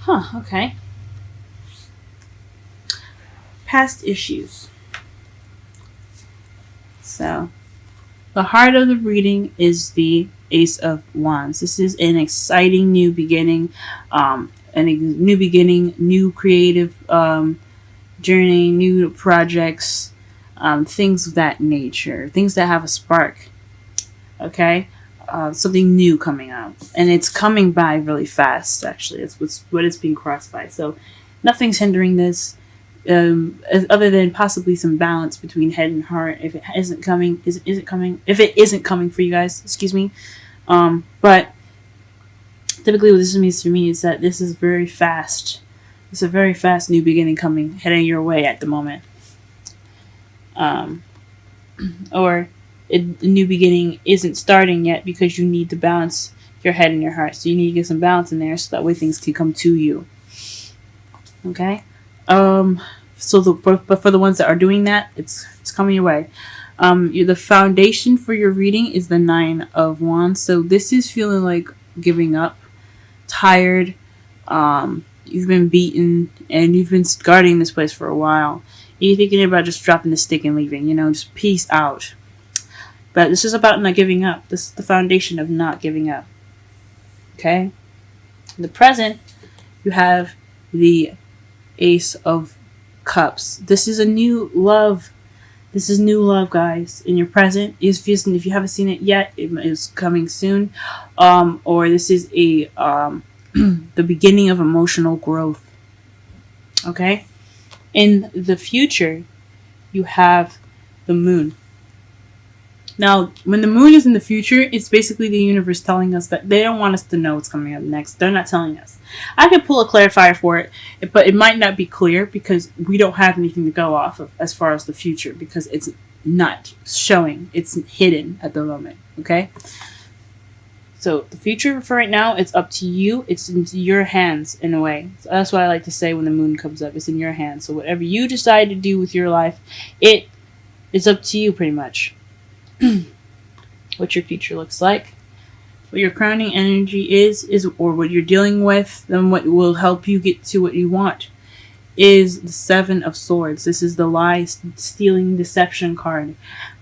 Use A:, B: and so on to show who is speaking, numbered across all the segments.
A: Huh, okay. Past issues. So, the heart of the reading is the Ace of Wands. This is an exciting new beginning, new beginning, new creative journey, new projects, things of that nature, things that have a spark. Okay, something new coming out, and it's coming by really fast. Actually, it's what it's being crossed by. So, nothing's hindering this. Other than possibly some balance between head and heart, if it isn't coming, is it coming? If it isn't coming for you guys, excuse me. But typically, what this means to me is that this is very fast. It's a very fast new beginning coming, heading your way at the moment. Um, or a new beginning isn't starting yet because you need to balance your head and your heart. So you need to get some balance in there so that way things can come to you. Okay. But for the ones that are doing that, it's coming your way. The foundation for your reading is the Nine of Wands. So this is feeling like giving up, tired. You've been beaten and you've been guarding this place for a while. You're thinking about just dropping the stick and leaving. Just peace out. But this is about not giving up. This is the foundation of not giving up. Okay. In the present, you have the Ace of Cups. This is a new love. This is new love, guys. In your present, if you haven't seen it yet, it is coming soon. Or this is a the beginning of emotional growth. Okay. In the future, you have the Moon. Now, when the moon is in the future, it's basically the universe telling us that they don't want us to know what's coming up next. They're not telling us. I can pull a clarifier for it, but it might not be clear because we don't have anything to go off of as far as the future because it's not showing. It's hidden at the moment. Okay? So the future for right now, it's up to you. It's in your hands in a way. So that's what I like to say when the moon comes up. It's in your hands. So whatever you decide to do with your life, it is up to you pretty much. What your future looks like, what your crowning energy is or what you're dealing with, then what will help you get to what you want is the Seven of Swords. This is the lie, stealing, deception card.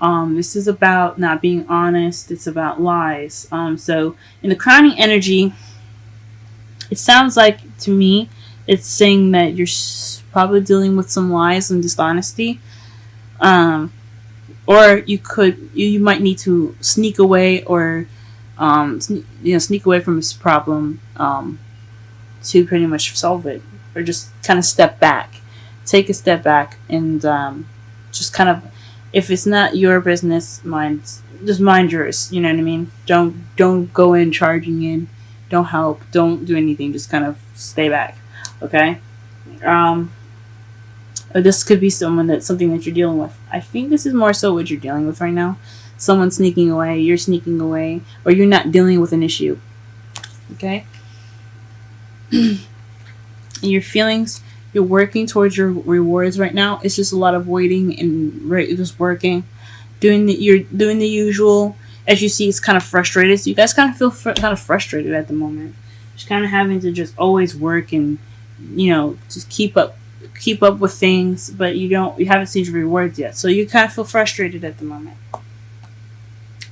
A: This is about not being honest. It's about lies. So in the crowning energy, it sounds like to me, it's saying that you're probably dealing with some lies and dishonesty. Or you might need to sneak away or sneak away from this problem to pretty much solve it, or just kind of take a step back and just kind of, if it's not your business, just mind yours. You know what I mean? Don't go in charging in, don't help, don't do anything, just kind of stay back. Okay. This could be something that you're dealing with. I think this is more so what you're dealing with right now. Someone sneaking away, you're sneaking away, or you're not dealing with an issue. Okay? Your feelings, you're working towards your rewards right now. It's just a lot of waiting and just working. You're doing the usual. As you see, it's kind of frustrated. So you guys kind of feel kind of frustrated at the moment. Just kind of having to just always work and, just keep up with things, but you haven't seen your rewards yet, so you kind of feel frustrated at the moment.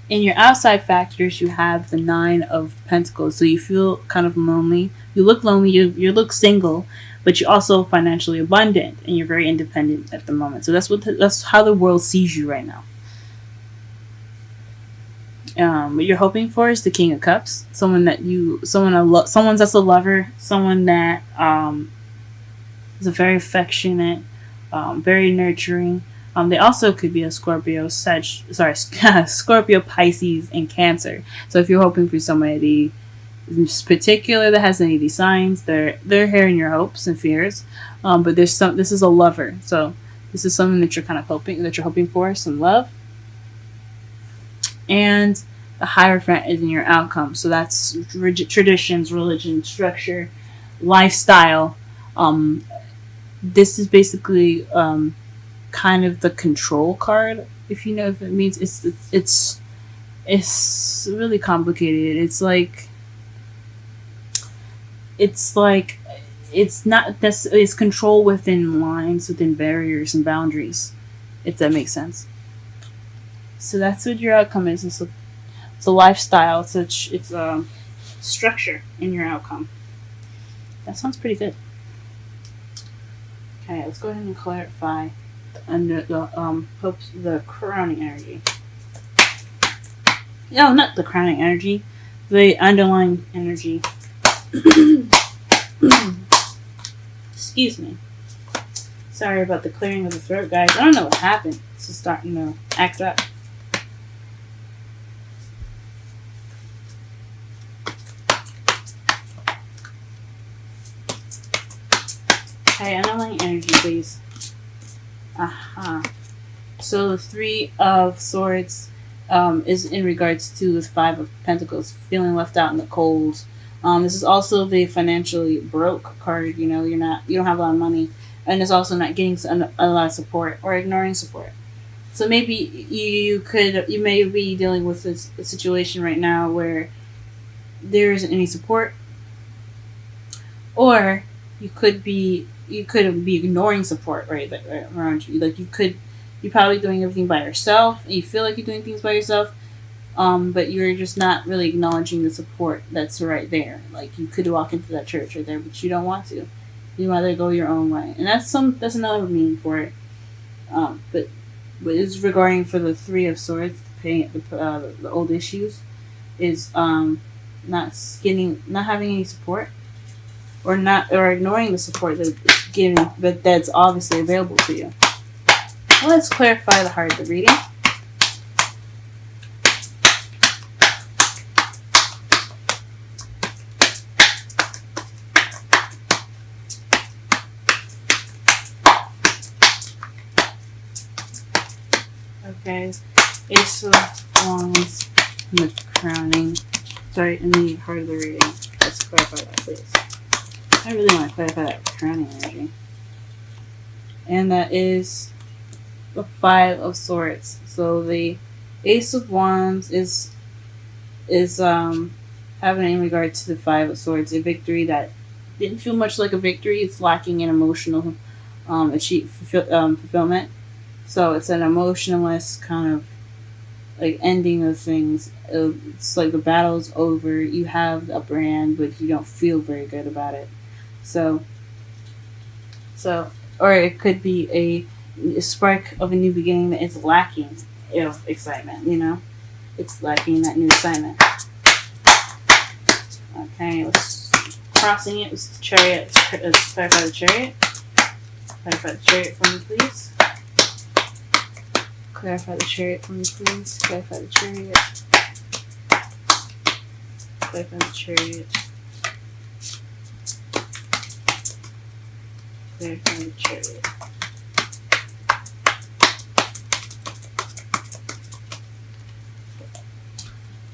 A: In your outside factors, you have the Nine of Pentacles, so you feel kind of lonely. You look lonely. You look single, but you're also financially abundant and you're very independent at the moment. So that's how the world sees you right now. What you're hoping for is the King of Cups, someone that's a lover, someone that is a very affectionate, very nurturing. They also could be a Scorpio, Scorpio, Pisces, and Cancer. So if you're hoping for somebody in particular that has any of these signs, they're hearing your hopes and fears. But this is a lover, so this is something that you're hoping for, some love. And the Hierophant is in your outcome, so that's traditions, religion, structure, lifestyle. This is basically kind of the control card, if you know if it means. It's really complicated. It's like it's not this it's control within lines, within barriers and boundaries, if that makes sense. So that's what your outcome is. It's a lifestyle. It's a structure in your outcome. That sounds pretty good. Okay, let's go ahead and clarify under the crowning energy. No, not the crowning energy, the underlying energy. Excuse me. Sorry about the clearing of the throat, guys. I don't know what happened. It's just starting to act up. Okay, underlying energy, please. Aha. So the Three of Swords is in regards to the Five of Pentacles, feeling left out in the cold. This is also the financially broke card. You know, you don't have a lot of money, and it's also not getting a lot of support or ignoring support. So maybe you may be dealing with a situation right now where there isn't any support, or you could be ignoring support right around you. Like you're probably doing everything by yourself, and you feel like you're doing things by yourself, but you're just not really acknowledging the support that's right there. Like you could walk into that church right there, but you don't want to. You rather go your own way, and that's another meaning for it. But it's regarding for the Three of Swords, the old issues, is not having any support, or ignoring the support that it's given, but that's obviously available to you. Well, let's clarify the heart of the reading. Okay, Ace of Wands in the crowning. Sorry, in the heart of the reading. Let's clarify that, please. I really want to clarify that crowning energy. And that is the Five of Swords. So the Ace of Wands is having in regard to the Five of Swords a victory that didn't feel much like a victory. It's lacking in emotional fulfillment. So it's an emotionless kind of like ending of things. It's like the battle's over. You have a brand, but you don't feel very good about it. So, or it could be a spark of a new beginning that is lacking excitement. You know, it's lacking that new excitement. Okay, let's crossing it with the Chariot. Let's clarify the Chariot. Clarify the Chariot for me, please. Clarify the Chariot for me, please. Clarify the Chariot. Clarify the Chariot. Clarify the Chariot.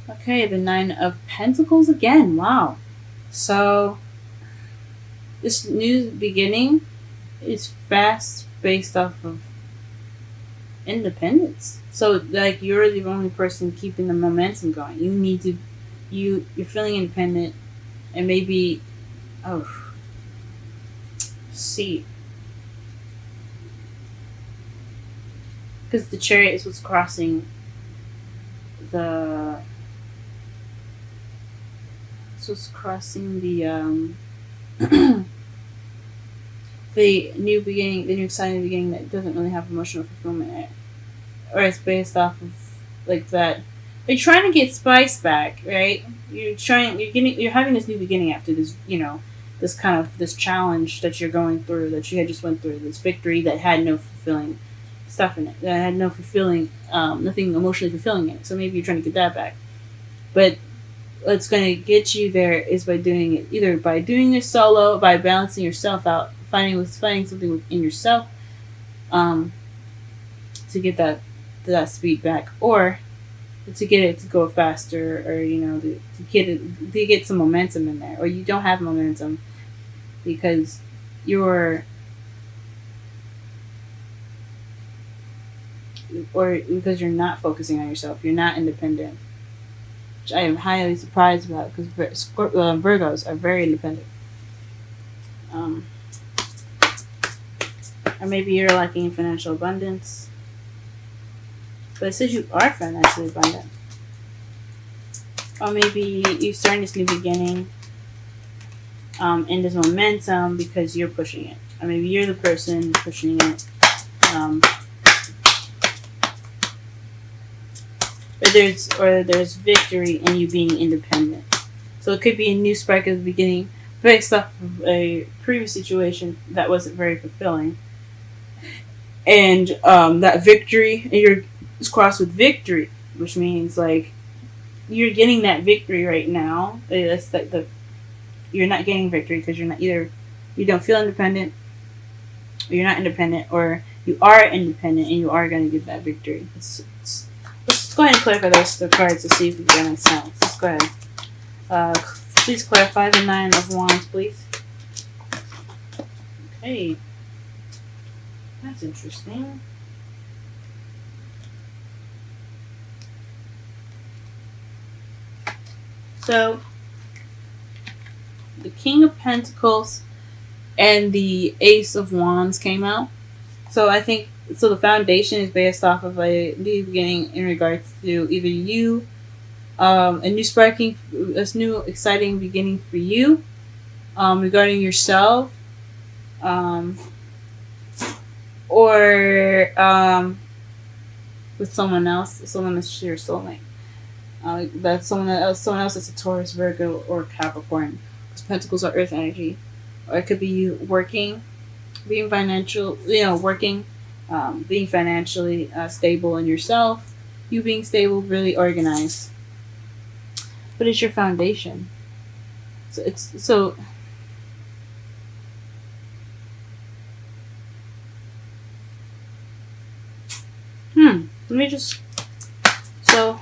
A: Okay, the Nine of Pentacles again. Wow. So, this new beginning is fast based off of independence. So, like, you're the only person keeping the momentum going. You're feeling independent, and maybe, see. Because the Chariot was crossing the the new beginning, the new exciting beginning that doesn't really have emotional fulfillment in it, or it's based off of like that. You're trying to get spice back, right? You're having this new beginning after this, this challenge that you're going through, that you had just went through, this victory that had no fulfilling stuff in it, that had no fulfilling, nothing emotionally fulfilling in it. So maybe you're trying to get that back, but what's going to get you there is by doing it, either by doing it solo, by balancing yourself out, finding something within yourself, to get that speed back, or to get it to go faster, or to get some momentum in there, or you don't have momentum because you're not focusing on yourself, you're not independent, which I am highly surprised about, because Virgos are very independent. Um, or maybe you're lacking financial abundance. But it says you are financially abundant. Or maybe you're starting this new beginning and there's momentum because you're pushing it. Or maybe you're the person pushing it. Um, or there's victory in you being independent. So it could be a new spark at the beginning based off of a previous situation that wasn't very fulfilling. And that victory, and you're crossed with victory, which means like you're getting that victory right now. That's like you're not getting victory because you're not either you don't feel independent, or you're not independent, or you are independent and you are going to get that victory. Let's go ahead and clarify the cards to see if we get any sense. Let's go ahead. Please clarify the Nine of Wands, please. Okay. That's interesting. So, the King of Pentacles and the Ace of Wands came out. So I think the foundation is based off of a new beginning in regards to either you, a new exciting beginning for you, regarding yourself, or with someone else, someone that's your soulmate. That's someone else that's a Taurus, Virgo, or Capricorn. Because Pentacles are Earth energy, or it could be you working, being financial, working, being financially stable in yourself, you being stable, really organized. But it's your foundation. So let me just so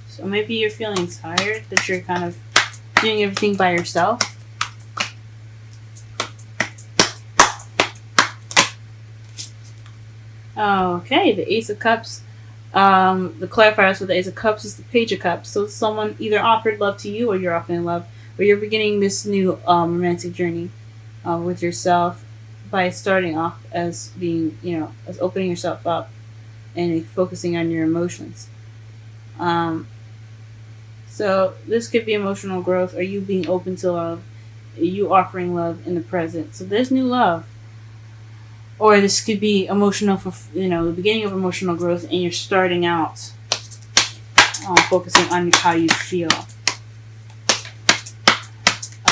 A: So maybe you're feeling tired, that you're kind of doing everything by yourself. Okay, the Ace of Cups. The clarifiers for the Ace of Cups is the Page of Cups. So someone either offered love to you, or you're offering in love, or you're beginning this new romantic journey with yourself by starting off as being, as opening yourself up and focusing on your emotions. So this could be emotional growth, or you being open to love, you offering love in the present. So there's new love. Or this could be emotional for, the beginning of emotional growth, and you're starting out focusing on how you feel.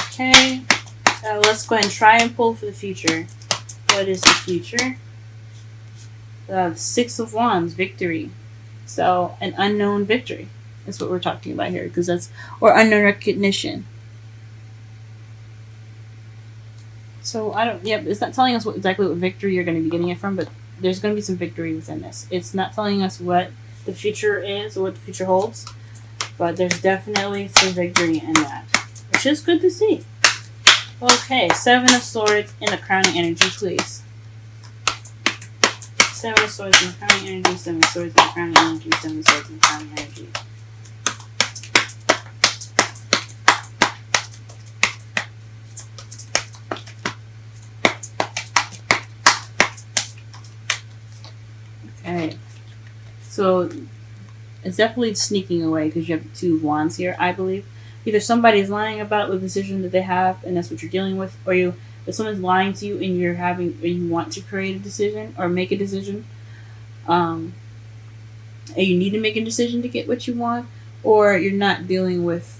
A: Okay, let's go ahead and try and pull for the future. What is the future? The Six of Wands, victory. So an unknown victory. That's what we're talking about here, because or unknown recognition. So it's not telling us exactly what victory you're going to be getting it from, but there's going to be some victory within this. It's not telling us what the future is or what the future holds, but there's definitely some victory in that, which is good to see. Okay, Seven of Swords in the crowning energy, please. Seven of Swords in the crowning energy, Seven of Swords in the crowning energy, Seven of Swords in the crowning energy. Okay, so it's definitely sneaking away because you have two wands here, I believe. Either somebody's lying about the decision that they have, and that's what you're dealing with, or if someone's lying to you and you want to create a decision or make a decision, and you need to make a decision to get what you want, or you're not dealing with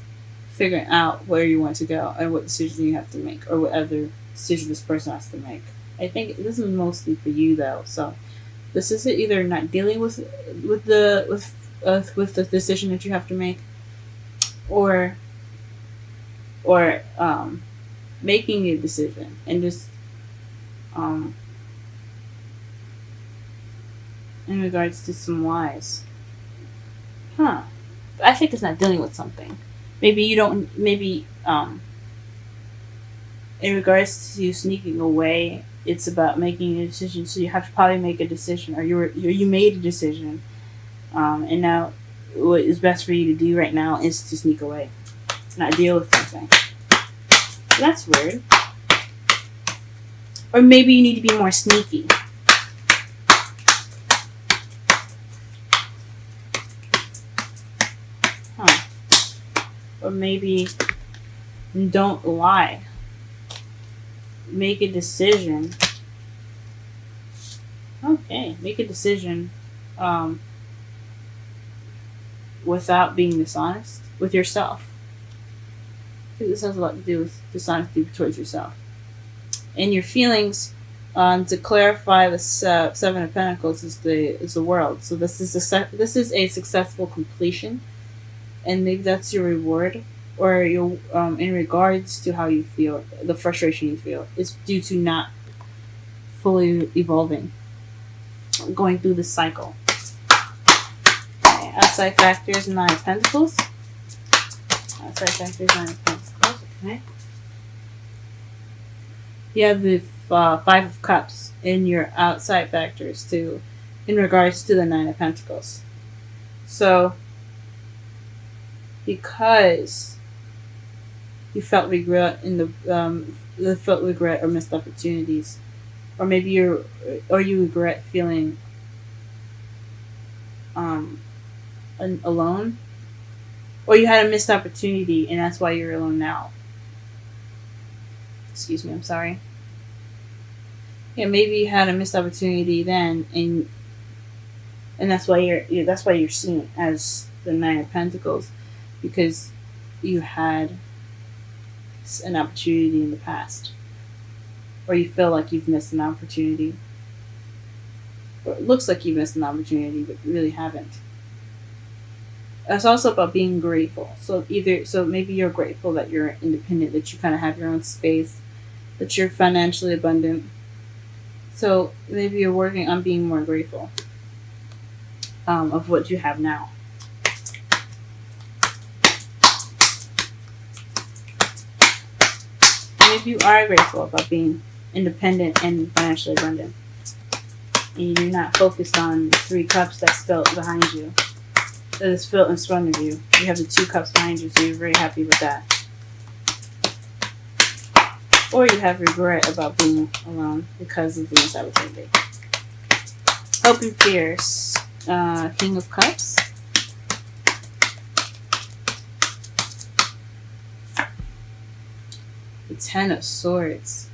A: figuring out where you want to go and what decision you have to make, or what other decision this person has to make. I think this is mostly for you though, so. This is either not dealing with the decision that you have to make, or making a decision and just in regards to some whys. I think it's not dealing with something. Maybe you don't. Maybe in regards to sneaking away, it's about making a decision. So you have to probably make a decision, or you made a decision, and now what is best for you to do right now is to sneak away, not deal with something. That's weird. Or maybe you need to be more sneaky. Huh. Or maybe don't lie. Make a decision. Okay, make a decision without being dishonest with yourself. I think this has a lot to do with dishonesty towards yourself. And your feelings, to clarify, the Seven of Pentacles is the world. So this is a successful completion, and maybe that's your reward, or your in regards to how you feel, the frustration you feel is due to not fully evolving, going through the cycle. Okay, outside factors, Nine of Pentacles. Outside factors, Nine of Pentacles. Okay. You have the Five of Cups in your outside factors too, in regards to the Nine of Pentacles. So, because you felt regret in the felt regret or missed opportunities, or maybe you regret feeling alone, or you had a missed opportunity and that's why you're alone now. Excuse me, I'm sorry. Yeah, maybe you had a missed opportunity then, and that's why you're seen as the Nine of Pentacles, because you had an opportunity in the past, or you feel like you've missed an opportunity, or it looks like you missed an opportunity, but you really haven't. It's also about being grateful. So maybe you're grateful that you're independent, that you kind of have your own space, that you're financially abundant. So maybe you're working on being more grateful of what you have now. And if you are grateful about being independent and financially abundant, and you're not focused on the Three Cups that's felt behind you, that is felt in front of you, you have the Two Cups behind you, so you're very happy with that. Or you have regret about being alone because of the missed opportunity. Hope and fears. King of Cups. The Ten of Swords.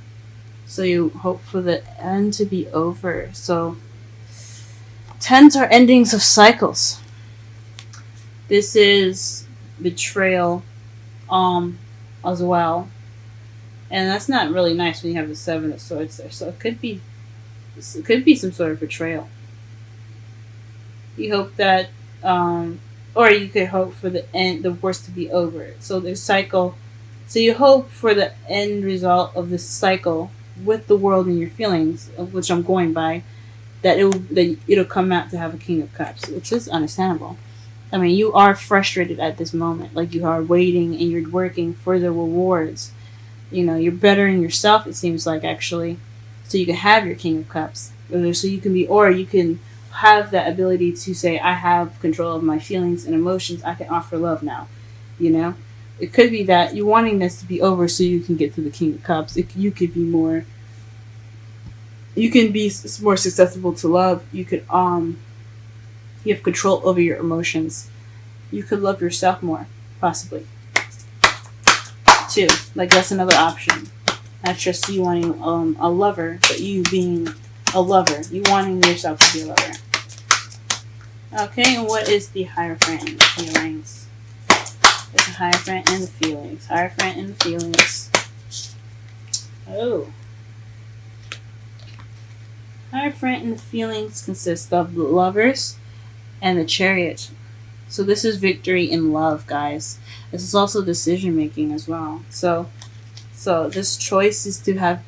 A: So you hope for the end to be over. So tens are endings of cycles. This is betrayal as well. And that's not really nice when you have the Seven of Swords there. So it could be some sort of betrayal. You hope that, or you could hope for the worst to be over. So the cycle. So you hope for the end result of this cycle with the world and your feelings, which I'm going by, that it'll come out to have a King of Cups, which is understandable. I mean, you are frustrated at this moment, like you are waiting and you're working for the rewards. You're bettering yourself, it seems like, actually, so you can have your King of Cups. So you can have that ability to say, I have control of my feelings and emotions. I can offer love now. It could be that you're wanting this to be over so you can get to the King of Cups. You can be more susceptible to love. You have control over your emotions. You could love yourself more, possibly. Too. Like, that's another option. Not just you wanting a lover, but you being a lover. You wanting yourself to be a lover. Okay, and what is the Hierophant and the feelings? There's the Hierophant and the feelings. Hierophant and the feelings. Oh. Hierophant and the feelings consist of the Lovers and the Chariot. So this is victory in love, guys. This is also decision making as well. So this choice is to have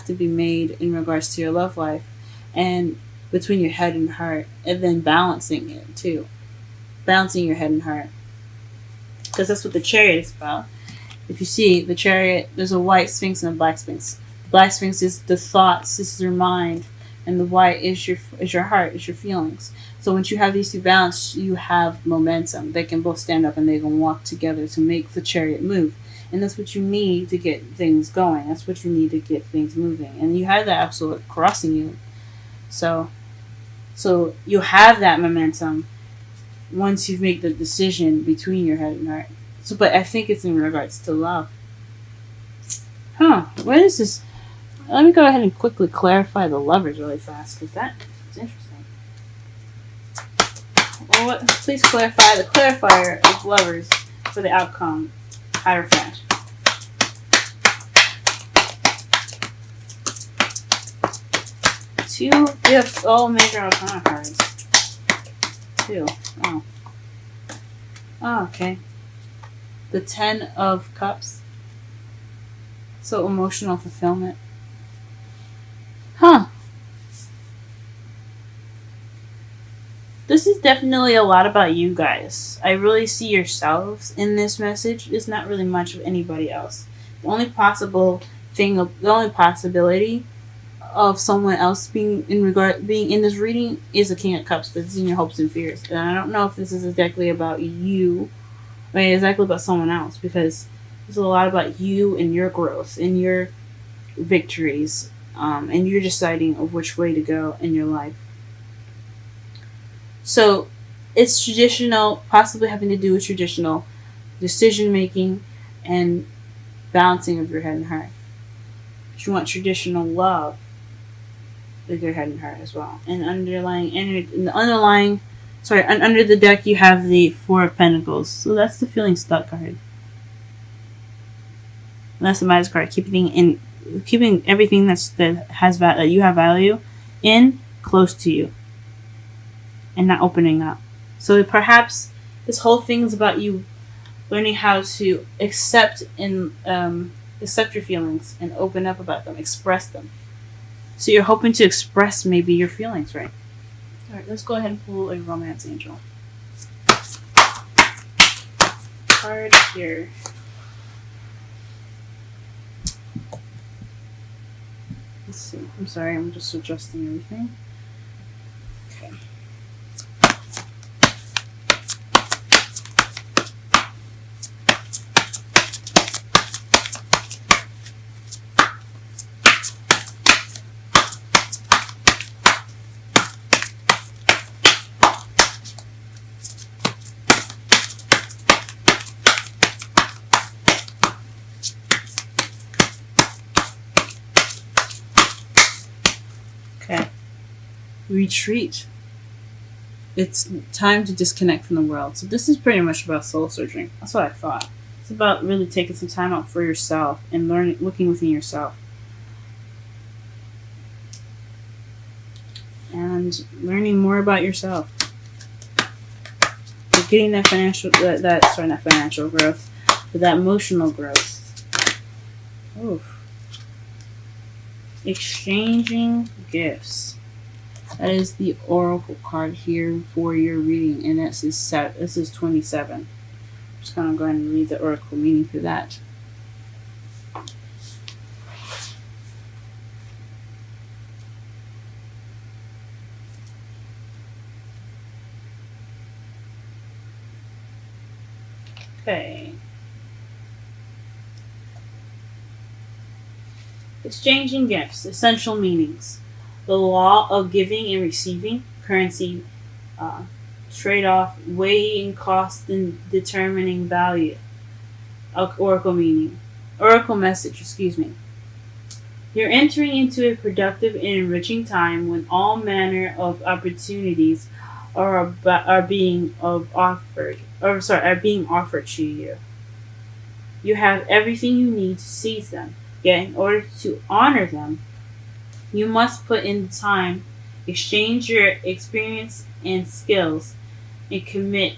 A: to be made in regards to your love life, and between your head and heart, and then balancing it too, balancing your head and heart, because that's what the Chariot is about. If you see the Chariot, there's a white Sphinx and a black Sphinx. The black Sphinx is the thoughts. This is your mind. and the why is your heart, is your feelings. So once you have these two balanced, you have momentum. They can both stand up and they can walk together to make the chariot move. And that's what you need to get things going. That's what you need to get things moving. And you have that absolute crossing you. So you have that momentum once you make the decision between your head and heart. So, but I think it's in regards to love. Huh? What is this? Let me go ahead and quickly clarify the lovers really fast because that is interesting. Well, please clarify the clarifier of lovers for the outcome. Hierophant. Two gifts. All major arcana cards. Two. Oh. Oh, okay. The 10 of Cups. So emotional fulfillment. Huh. This is definitely a lot about you guys. I really see yourselves in this message. It's not really much of anybody else. The only possibility of someone else being in this reading is a King of Cups, but it's in your hopes and fears. And I don't know if this is exactly about you, or exactly about someone else, because it's a lot about you and your growth and your victories, and you're deciding of which way to go in your life. So it's traditional, possibly having to do with traditional decision making and balancing of your head and heart. But you want traditional love with your head and heart as well. And under the deck you have the Four of Pentacles. So that's the feeling stuck card. And that's the Midas card, keeping everything that you have value in close to you and not opening up. So perhaps this whole thing is about you learning how to accept your feelings and open up about them, express them. So you're hoping to express maybe your feelings, right? All right, let's go ahead and pull a romance angel card here. Let's see. I'm sorry, I'm just adjusting everything. Okay. Retreat. It's time to disconnect from the world. So this is pretty much about soul searching. That's what I thought. It's about really taking some time out for yourself and looking within yourself. And learning more about yourself. You're getting that not financial growth, but that emotional growth. Oof. Exchanging gifts. That is the Oracle card here for your reading, and this is 27. I'm just going to go ahead and read the Oracle meaning for that. Okay. Exchanging gifts, essential meanings. The law of giving and receiving, currency, trade-off, weighing cost and determining value. Oracle message, excuse me. You're entering into a productive and enriching time when all manner of opportunities are being offered to you. You have everything you need to seize them. Yet in order to honor them, you must put in the time, exchange your experience and skills, and commit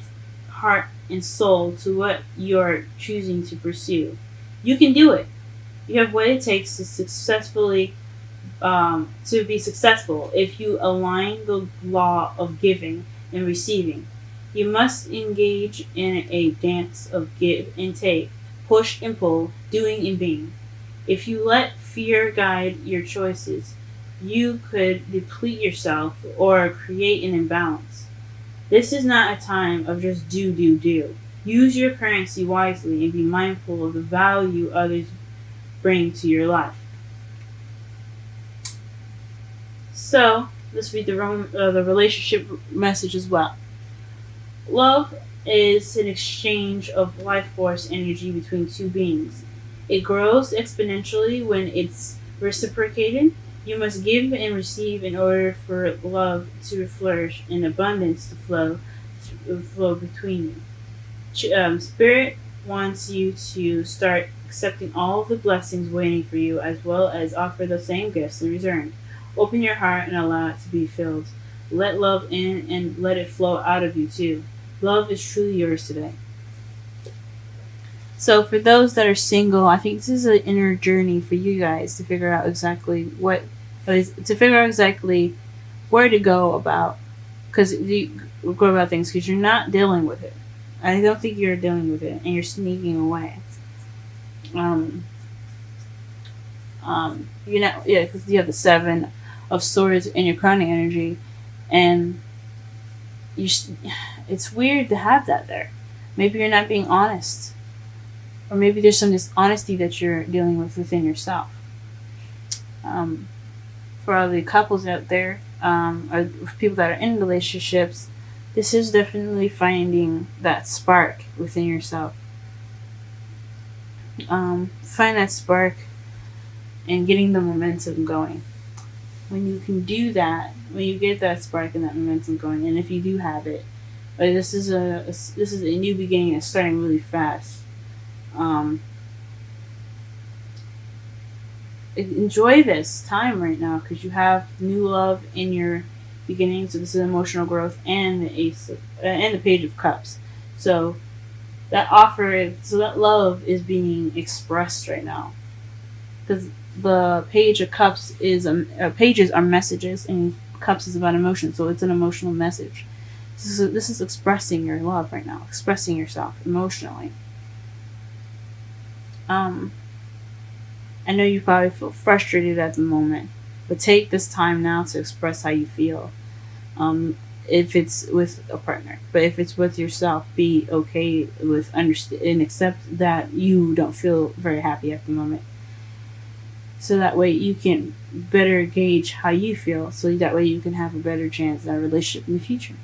A: heart and soul to what you're choosing to pursue. You can do it. You have what it takes to be successful if you align the law of giving and receiving. You must engage in a dance of give and take, push and pull, doing and being. If you let fear guide your choices, you could deplete yourself or create an imbalance. This is not a time of just do. Use your currency wisely and be mindful of the value others bring to your life. So, let's read the relationship message as well. Love is an exchange of life force energy between two beings. It grows exponentially when it's reciprocated. You must give and receive in order for love to flourish and abundance to flow between you. Spirit wants you to start accepting all of the blessings waiting for you, as well as offer the same gifts in return. Open your heart and allow it to be filled. Let love in and let it flow out of you too. Love is truly yours today. So, for those that are single, I think this is an inner journey for you guys to figure out exactly to figure out exactly where to go about, because you go about things because you're not dealing with it. I don't think you're dealing with it, and you're sneaking away. Um, yeah, because you have the Seven of Swords in your crowning energy, and you. It's weird to have that there. Maybe you're not being honest, or maybe there's some dishonesty that you're dealing with within yourself. Um, for all the couples out there, or people that are in relationships, this is definitely finding that spark within yourself. Find that spark and getting the momentum going. When you can do that, when you get that spark and that momentum going, and if you do have it, this is a new beginning. It's starting really fast. Um, Enjoy this time right now because you have new love in your beginning. So this is emotional growth and the and the Page of Cups. So that love is being expressed right now because the Page of Cups is pages are messages and cups is about emotion. So it's an emotional message. This is expressing your love right now, expressing yourself emotionally. Um, I know you probably feel frustrated at the moment, but take this time now to express how you feel. If it's with a partner, but if it's with yourself, be okay with understand and accept that you don't feel very happy at the moment. So that way you can better gauge how you feel. So that way you can have a better chance at a relationship in the future.